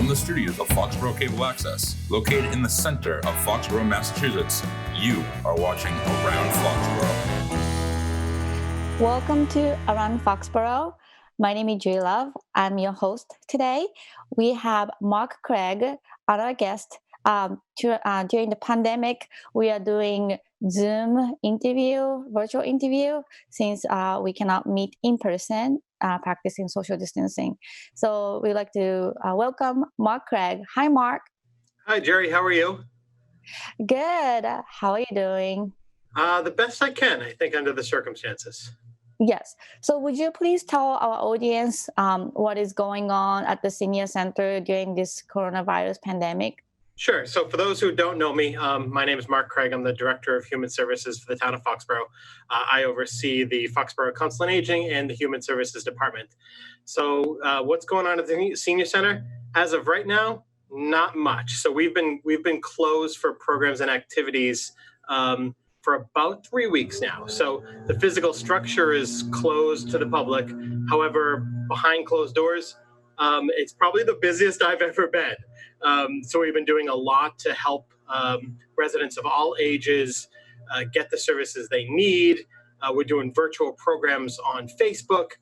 From the studios of Foxboro Cable Access, located in the center of Foxborough, Massachusetts, you are watching Around Foxborough. Welcome to Around Foxborough. My name is Juri Love. I'm your host today. We have Marc Craig, our guest. During the pandemic, we are doing Zoom interview, virtual interview, since we cannot meet in person, practicing social distancing. So we'd like to welcome Marc Craig. Hi, Marc. Hi, Jerry. How are you? Good. How are you doing? The best I can, I think, under the circumstances. Yes. So would you please tell our audience what is going on at the senior center during this coronavirus pandemic? Sure. So for those who don't know me, my name is Marc Craig. I'm the Director of Human Services for the town of Foxboro. I oversee the Foxboro Council on Aging and the Human Services Department. So what's going on at the senior center? As of right now, not much. So we've been closed for programs and activities for about 3 weeks now. So the physical structure is closed to the public. However, behind closed doors, it's probably the busiest I've ever been. So we've been doing a lot to help residents of all ages get the services they need. We're doing virtual programs on Facebook.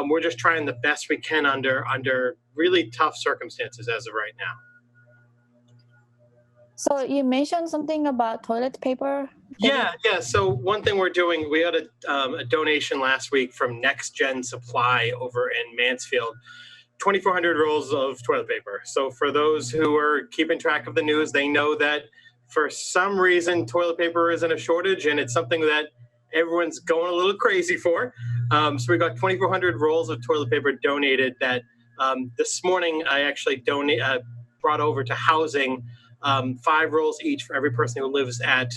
We're just trying the best we can under really tough circumstances as of right now. So you mentioned something about toilet paper. Yeah. So one thing we're doing, we got a donation last week from Next Gen Supply over in Mansfield. 2,400 rolls of toilet paper. So for those who are keeping track of the news, they know that for some reason toilet paper is in a shortage, and it's something that everyone's going a little crazy for. So we got 2,400 rolls of toilet paper donated that this morning I actually brought over to housing 5 rolls each for every person who lives at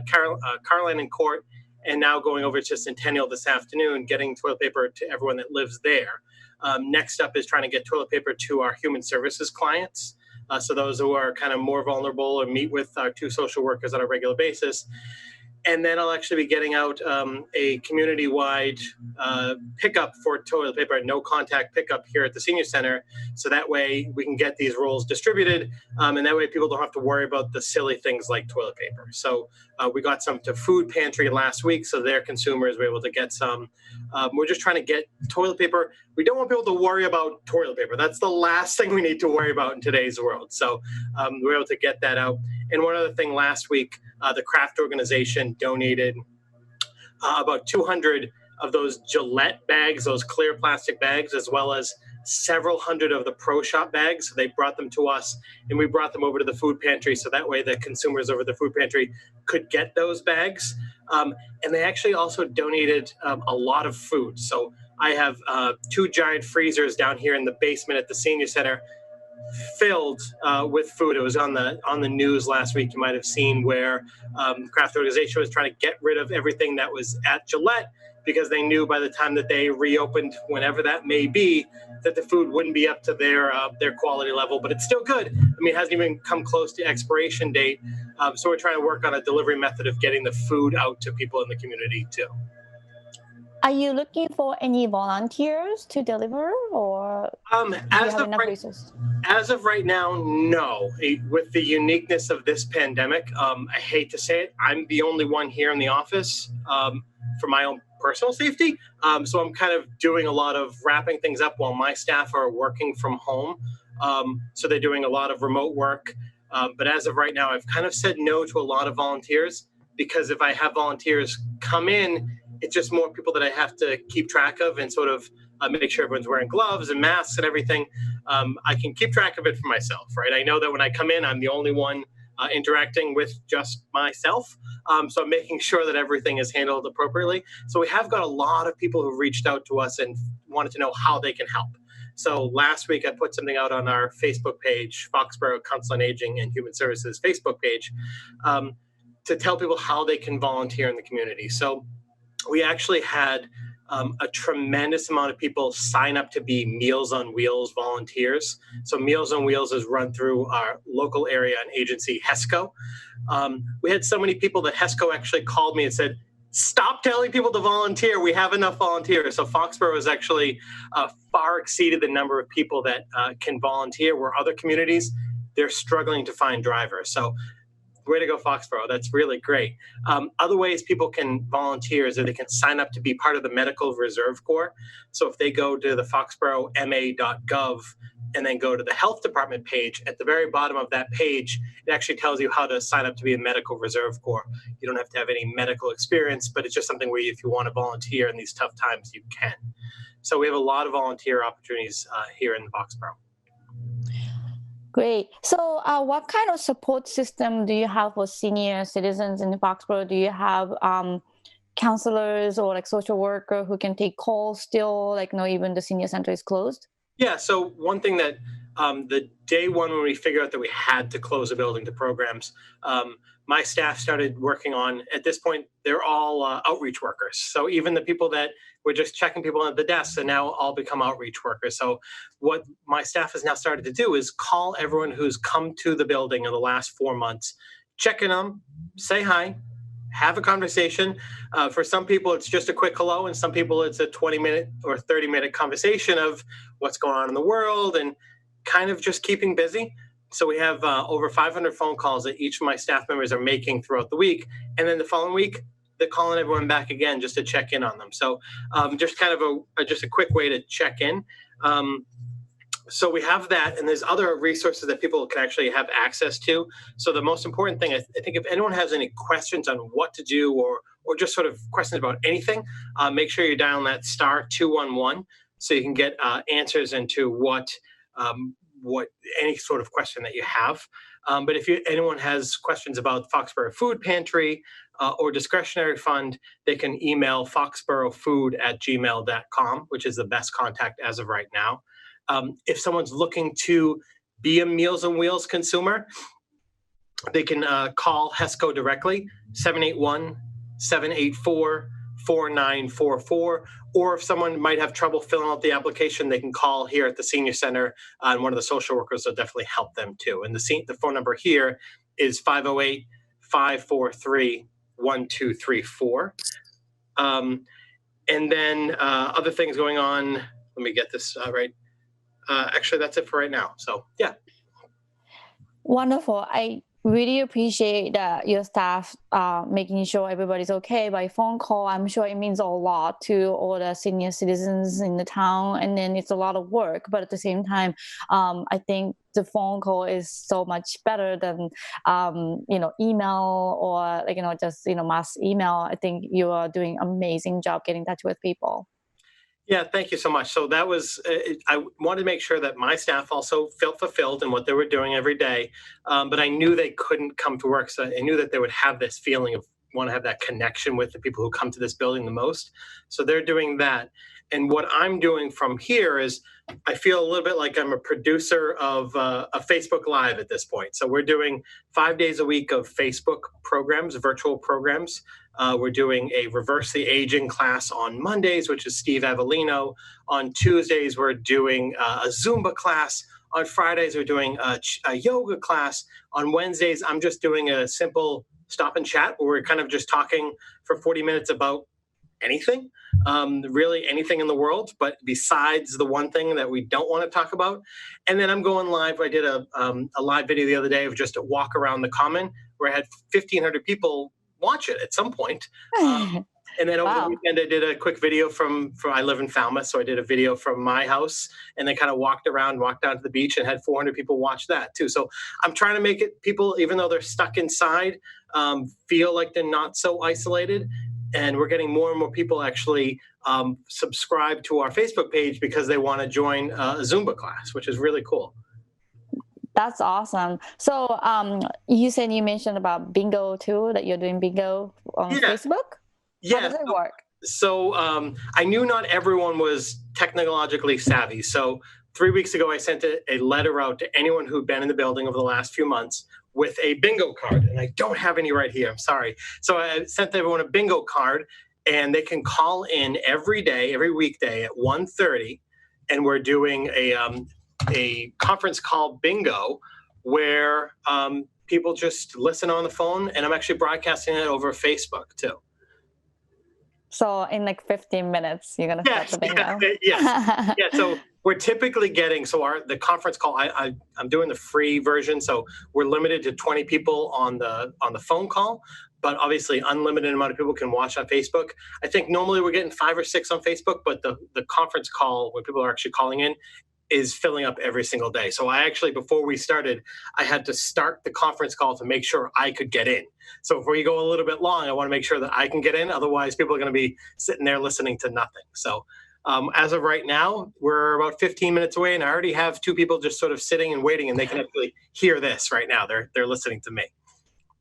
Caroline and Court, and now going over to Centennial this afternoon, getting toilet paper to everyone that lives there. Next up is trying to get toilet paper to our human services clients. So those who are kind of more vulnerable or meet with our 2 social workers on a regular basis. And then I'll actually be getting out a community-wide pickup for toilet paper, no contact pickup here at the senior center. So that way we can get these rolls distributed. And that way people don't have to worry about the silly things like toilet paper. So we got some to Food Pantry last week, so their consumers were able to get some. We're just trying to get toilet paper. We don't want people to worry about toilet paper. That's the last thing we need to worry about in today's world. So we're able to get that out. And one other thing, last week, the craft organization donated about 200 of those Gillette bags, those clear plastic bags, as well as several hundred of the Pro Shop bags. So they brought them to us, and we brought them over to the food pantry, so that way the consumers over the food pantry could get those bags. And they actually also donated a lot of food. So I have 2 giant freezers down here in the basement at the senior center filled with food. It was on the news last week. You might have seen where the craft organization was trying to get rid of everything that was at Gillette, because they knew by the time that they reopened, whenever that may be, that the food wouldn't be up to their quality level. But it's still good. I mean, it hasn't even come close to expiration date. So we're trying to work on a delivery method of getting the food out to people in the community too. Are you looking for any volunteers to deliver, or do you have enough resources? As of right now, no. With the uniqueness of this pandemic, I hate to say it, I'm the only one here in the office for my own personal safety. So I'm kind of doing a lot of wrapping things up while my staff are working from home. So they're doing a lot of remote work. But as of right now, I've kind of said no to a lot of volunteers, because if I have volunteers come in, it's just more people that I have to keep track of and sort of make sure everyone's wearing gloves and masks and everything. I can keep track of it for myself, right? I know that when I come in, I'm the only one interacting with just myself. So I'm making sure that everything is handled appropriately. So we have got a lot of people who reached out to us and wanted to know how they can help. So last week I put something out on our Facebook page, Foxboro Council on Aging and Human Services Facebook page, to tell people how they can volunteer in the community. So we actually had a tremendous amount of people sign up to be Meals on Wheels volunteers. So Meals on Wheels is run through our local area and agency, HESCO. We had so many people that HESCO actually called me and said, stop telling people to volunteer. We have enough volunteers. So Foxborough has actually far exceeded the number of people that can volunteer, where other communities, they're struggling to find drivers. So way to go, Foxborough. That's really great. Other ways people can volunteer is that they can sign up to be part of the Medical Reserve Corps. So if they go to the foxboroughma.gov and then go to the health department page, at the very bottom of that page, it actually tells you how to sign up to be a Medical Reserve Corps. You don't have to have any medical experience, but it's just something where if you want to volunteer in these tough times, you can. So we have a lot of volunteer opportunities here in Foxborough. Great. So what kind of support system do you have for senior citizens in Foxborough? Do you have counselors or like social worker who can take calls still, like even the senior center is closed? Yeah, so one thing that the day one when we figured out that we had to close the building to programs, my staff started working on, at this point, they're all outreach workers. So even the people that were just checking people at the desks and now all become outreach workers. So what my staff has now started to do is call everyone who's come to the building in the last 4 months, check in on them, say hi, have a conversation. For some people, it's just a quick hello, and some people it's a 20-minute or 30-minute conversation of what's going on in the world and kind of just keeping busy. So we have over 500 phone calls that each of my staff members are making throughout the week. And then the following week, they're calling everyone back again just to check in on them. So just kind of just a quick way to check in. So we have that, and there's other resources that people can actually have access to. So the most important thing, I think if anyone has any questions on what to do or just sort of questions about anything, make sure you dial that *211 so you can get answers into what any sort of question that you have. But if anyone has questions about Foxborough Food Pantry or discretionary fund, they can email foxboroughfood@gmail.com, which is the best contact as of right now. If someone's looking to be a Meals on Wheels consumer, they can call HESCO directly, 781-784-4944. Or if someone might have trouble filling out the application, they can call here at the Senior Center, and one of the social workers will definitely help them too. And the phone number here is 508-543-1234. And then other things going on. Let me get this right. Actually, that's it for right now. So, yeah. Wonderful. I really appreciate your staff making sure everybody's okay by phone call. I'm sure it means a lot to all the senior citizens in the town, and then it's a lot of work. But at the same time, I think the phone call is so much better than email or just mass email. I think you are doing an amazing job getting in touch with people. Yeah, thank you so much. So that was, I wanted to make sure that my staff also felt fulfilled in what they were doing every day. But I knew they couldn't come to work. So I knew that they would have this feeling of want to have that connection with the people who come to this building the most. So they're doing that. And what I'm doing from here is I feel a little bit like I'm a producer of a Facebook Live at this point. So we're doing 5 days a week of Facebook programs, virtual programs. We're doing a Reverse the Aging class on Mondays, which is Steve Avellino. On Tuesdays, we're doing a Zumba class. On Fridays, we're doing a yoga class. On Wednesdays, I'm just doing a simple stop and chat where we're kind of just talking for 40 minutes about anything, really anything in the world, but besides the one thing that we don't want to talk about. And then I'm going live. I did a live video the other day of just a walk around the common where I had 1,500 people watch it at some point. And then over the weekend, I did a quick video from I live in Falmouth, so I did a video from my house and then kind of walked down to the beach and had 400 people watch that too. So I'm trying to make it people, even though they're stuck inside, feel like they're not so isolated. And we're getting more and more people actually subscribe to our Facebook page because they want to join a Zumba class, which is really cool. That's awesome. So you said you mentioned about bingo too, that you're doing bingo on Facebook? Yeah. How does it work? So I knew not everyone was technologically savvy. So 3 weeks ago, I sent a letter out to anyone who'd been in the building over the last few months with a bingo card. And I don't have any right here. I'm sorry. So I sent everyone a bingo card, and they can call in every day, every weekday at 1:30. And we're doing a conference call bingo where people just listen on the phone. And I'm actually broadcasting it over Facebook too. So in like 15 minutes, you're gonna start the bingo. Yes. Yeah. So we're typically getting the conference call. I'm doing the free version, so we're limited to 20 people on the phone call. But obviously, unlimited amount of people can watch on Facebook. I think normally we're getting 5 or 6 on Facebook, but the conference call when people are actually calling in is filling up every single day. So I actually, before we started, I had to start the conference call to make sure I could get in. So if we go a little bit long, I want to make sure that I can get in. Otherwise, people are going to be sitting there listening to nothing. So as of right now, we're about 15 minutes away, and I already have 2 people just sort of sitting and waiting, and they can actually hear this right now. They're listening to me.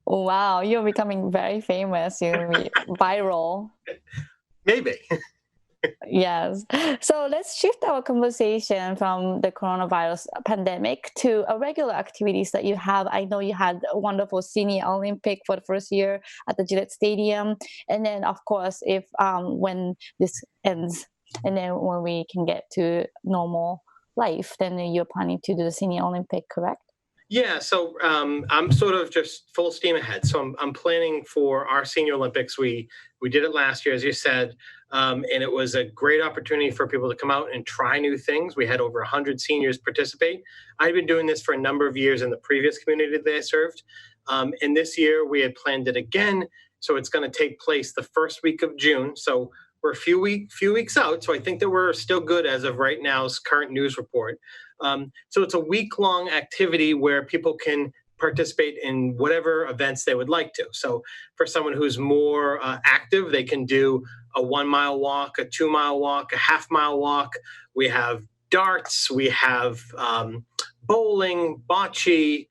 Wow, you're becoming very famous. You're viral. Maybe. Yes. So let's shift our conversation from the coronavirus pandemic to regular activities that you have. I know you had a wonderful senior Olympic for the first year at the Gillette Stadium. And then, of course, if when this ends and then when we can get to normal life, then you're planning to do the senior Olympic, correct? Yeah, so I'm sort of just full steam ahead. So I'm planning for our Senior Olympics. We did it last year, as you said, and it was a great opportunity for people to come out and try new things. We had over 100 seniors participate. I've been doing this for a number of years in the previous community that I served, and this year we had planned it again. So it's going to take place the first week of June. So we're a few weeks out. So I think that we're still good as of right now's current news report. So it's a week-long activity where people can participate in whatever events they would like to. So for someone who's more active, they can do a 1-mile walk, a 2-mile walk, a half-mile walk. We have darts, we have bowling, bocce,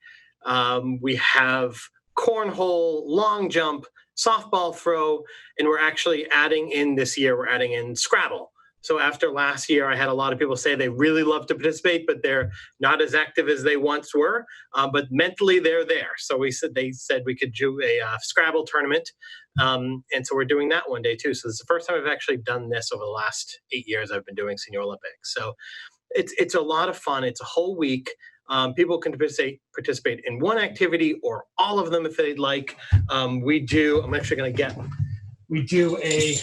we have cornhole, long jump, softball throw, and we're actually adding in Scrabble. So after last year, I had a lot of people say they really love to participate, but they're not as active as they once were. But mentally, they're there. So they said we could do a Scrabble tournament, and so we're doing that one day too. So this is the first time I've actually done this over the last 8 years I've been doing Senior Olympics. So it's a lot of fun. It's a whole week. People can participate in one activity or all of them if they'd like. We do a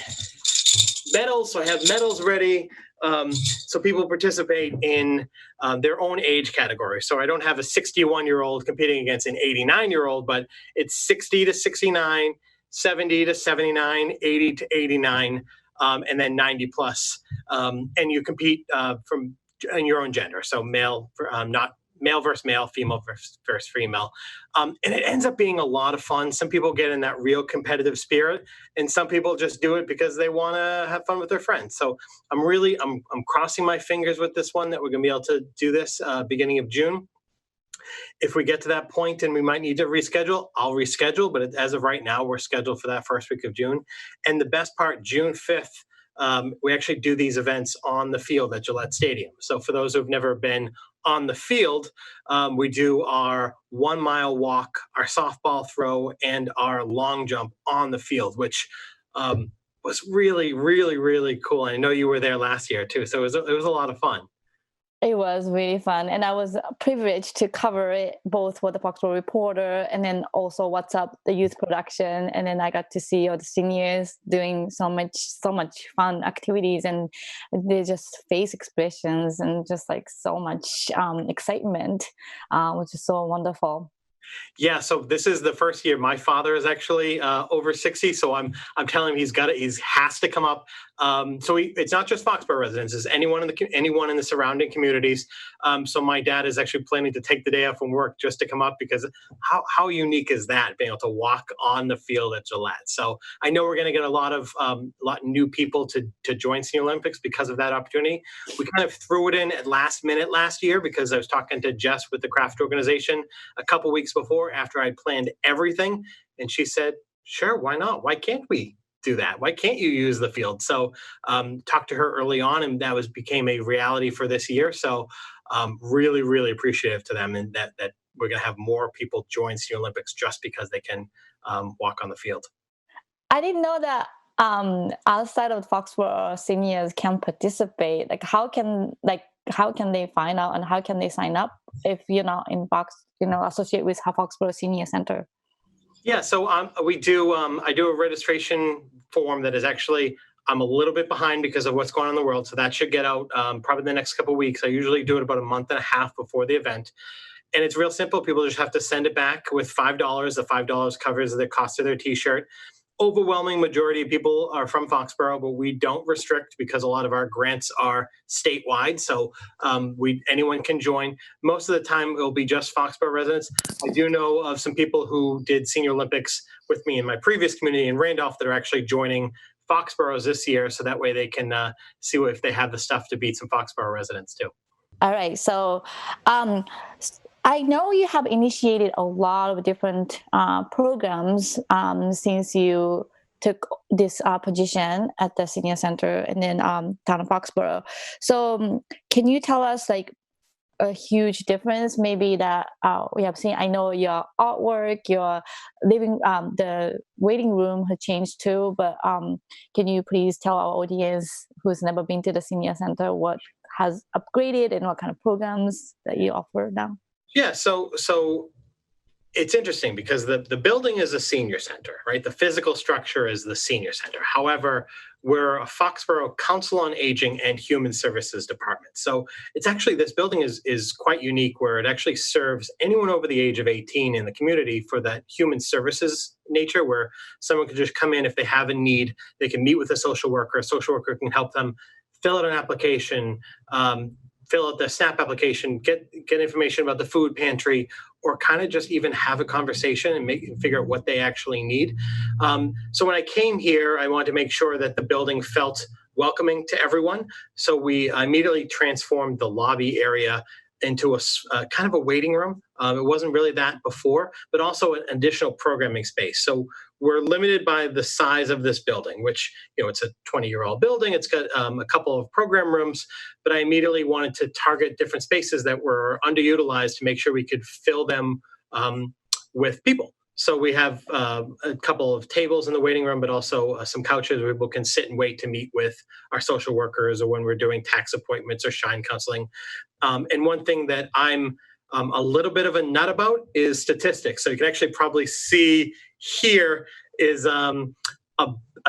medals, so I have medals ready. So people participate in their own age category. So I don't have a 61-year-old competing against an 89-year-old, but it's 60 to 69, 70 to 79, 80 to 89, and then 90 plus. And you compete in your own gender. So not male versus male, female versus female. And it ends up being a lot of fun. Some people get in that real competitive spirit, and some people just do it because they want to have fun with their friends. So I'm crossing my fingers with this one that we're going to be able to do this beginning of June. If we get to that point and we might need to reschedule, I'll reschedule. But as of right now, we're scheduled for that first week of June. And the best part, June 5th, we actually do these events on the field at Gillette Stadium. So for those who've never been on the field, we do our 1-mile walk, our softball throw, and our long jump on the field, which was really, really, really cool. I know you were there last year too, so it was a lot of fun. It was really fun, and I was privileged to cover it both for the Foxboro Reporter and then also What's Up, the youth production. And then I got to see all the seniors doing so much fun activities, and they just face expressions and just like so much excitement, which is so wonderful. Yeah, so this is the first year. My father is actually over 60, so I'm telling him he has to come up. So it's not just Foxborough residents; it's anyone in the surrounding communities. So my dad is actually planning to take the day off from work just to come up, because how unique is that, being able to walk on the field at Gillette? So I know we're going to get a lot of new people to join Senior Olympics because of that opportunity. We kind of threw it in at last minute last year because I was talking to Jess with the craft organization a couple weeks before, after I'd planned everything, and she said, "Sure, why not? Why can't we do that? Why can't you use the field?" So talked to her early on, and that became a reality for this year. So really, really appreciative to them, and that we're going to have more people join Senior Olympics just because they can walk on the field. I didn't know that outside of Foxborough, seniors can participate. Like how can they find out and how can they sign up if you're not in associate with Foxborough Senior Center? Yeah, so we do. I do a registration form that is actually I'm a little bit behind because of what's going on in the world. So that should get out probably the next couple of weeks. I usually do it about a month and a half before the event. And it's real simple. People just have to send it back with $5. The $5 covers the cost of their t-shirt. Overwhelming majority of people are from Foxborough, but we don't restrict because a lot of our grants are statewide. So anyone can join. Most of the time, it'll be just Foxborough residents. I do know of some people who did Senior Olympics with me in my previous community in Randolph that are actually joining Foxboroughs this year. So that way they can see if they have the stuff to beat some Foxborough residents too. All right. So I know you have initiated a lot of different programs since you took this position at the senior center and then town of Foxborough. So can you tell us like a huge difference maybe that we have seen? I know your artwork, your living, the waiting room has changed too, but can you please tell our audience who's never been to the senior center what has upgraded and what kind of programs that you offer now? Yeah, so it's interesting because the building is a senior center, right? The physical structure is the senior center. However, we're a Foxborough Council on Aging and Human Services Department. So it's actually, this building is quite unique where it actually serves anyone over the age of 18 in the community for that human services nature, where someone can just come in if they have a need, they can meet with a social worker can help them fill out an application, fill out the SNAP application, get information about the food pantry, or kind of just even have a conversation and figure out what they actually need. So when I came here, I wanted to make sure that the building felt welcoming to everyone. So we immediately transformed the lobby area into a kind of a waiting room. It wasn't really that before, but also an additional programming space. So we're limited by the size of this building, which, it's a 20-year-old building. It's got a couple of program rooms, but I immediately wanted to target different spaces that were underutilized to make sure we could fill them with people. So we have a couple of tables in the waiting room, but also some couches where people can sit and wait to meet with our social workers or when we're doing tax appointments or shine counseling. And one thing that I'm a little bit of a nut about is statistics. So you can actually probably see here is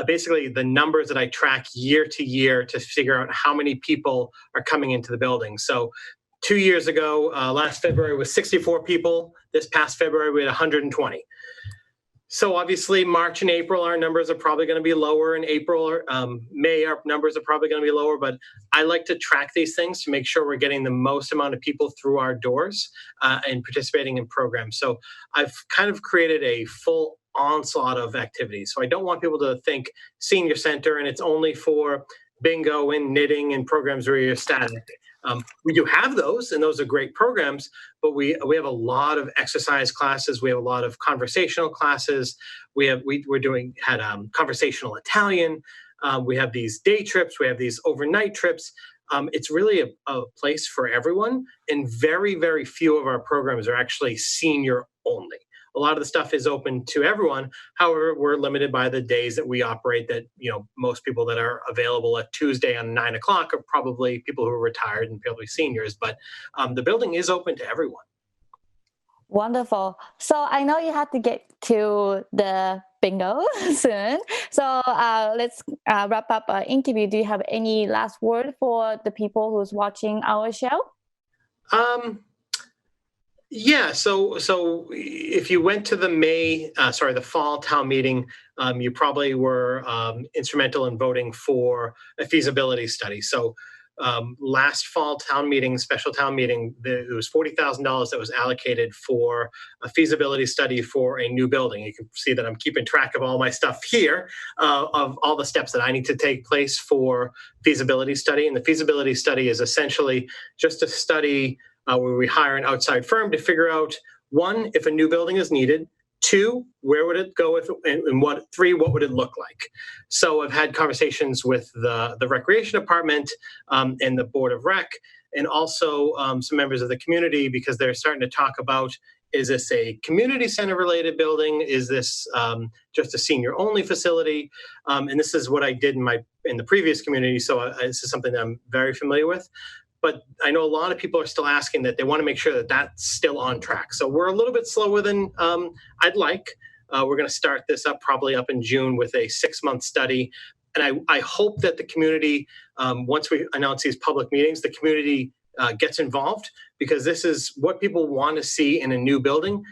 basically the numbers that I track year to year to figure out how many people are coming into the building. So 2 years ago, last February was 64 people. This past February, we had 120. So obviously, March and April, our numbers are probably going to be lower. In April or May, our numbers are probably going to be lower. But I like to track these things to make sure we're getting the most amount of people through our doors and participating in programs. So I've kind of created a full onslaught of activities. So I don't want people to think senior center and it's only for bingo and knitting and programs where you're static. We do have those, and those are great programs, but we have a lot of exercise classes. We have a lot of conversational classes. We're had conversational Italian. We have these day trips. We have these overnight trips. It's really a place for everyone, and very, very few of our programs are actually senior only. A lot of the stuff is open to everyone. However, we're limited by the days that we operate that, most people that are available at Tuesday on 9 o'clock are probably people who are retired and probably seniors, but the building is open to everyone. Wonderful. So I know you have to get to the bingo soon. So let's wrap up our interview. Do you have any last word for the people who's watching our show? Yeah, so if you went to the fall town meeting, you probably were instrumental in voting for a feasibility study. So last fall special town meeting, there was $40,000 that was allocated for a feasibility study for a new building. You can see that I'm keeping track of all my stuff here, of all the steps that I need to take place for feasibility study. And the feasibility study is essentially just a study where we hire an outside firm to figure out, 1, if a new building is needed, 2, where would it go and 3, what would it look like? So I've had conversations with the recreation department and the board of rec, and also some members of the community, because they're starting to talk about, is this a community center related building? Is this just a senior only facility? And this is what I did in the previous community. So this is something that I'm very familiar with. But I know a lot of people are still asking that they want to make sure that that's still on track. So we're a little bit slower than I'd like. We're going to start this up probably up in June with a 6-month study. And I hope that the community, once we announce these public meetings, the community gets involved, because this is what people want to see in a new building.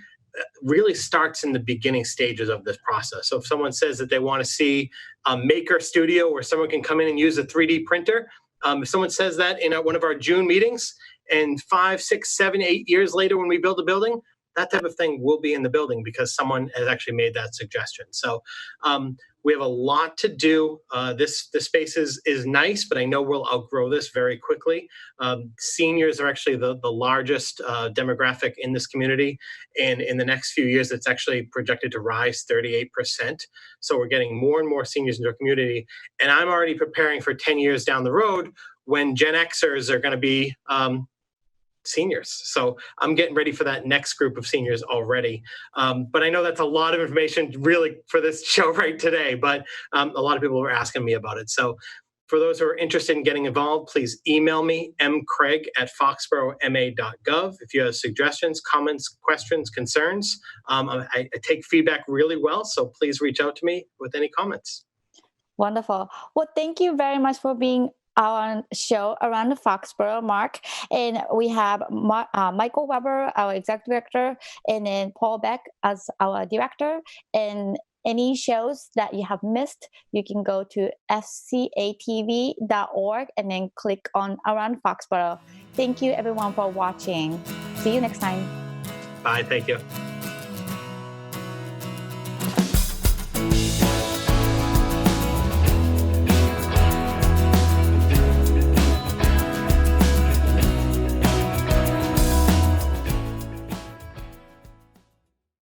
Really starts in the beginning stages of this process. So if someone says that they want to see a maker studio where someone can come in and use a 3D printer, if someone says that in one of our June meetings, and 5, 6, 7, 8 years later when we build a building, that type of thing will be in the building because someone has actually made that suggestion. So we have a lot to do. This space is nice, but I know we'll outgrow this very quickly. Seniors are actually the largest demographic in this community. And in the next few years, it's actually projected to rise 38%. So we're getting more and more seniors into our community. And I'm already preparing for 10 years down the road when Gen Xers are going to be seniors. So I'm getting ready for that next group of seniors already. But I know that's a lot of information really for this show right today, but a lot of people were asking me about it. So for those who are interested in getting involved, please email me, mcraig@foxboroma.gov. If you have suggestions, comments, questions, concerns, I take feedback really well. So please reach out to me with any comments. Wonderful. Well, thank you very much for being our show Around the Foxborough, Marc. And we have Michael Weber, our executive director, and then Paul Beck as our director. And any shows that you have missed, you can go to fcatv.org and then click on Around Foxborough. Thank you, everyone, for watching. See you next time. Bye. Thank you.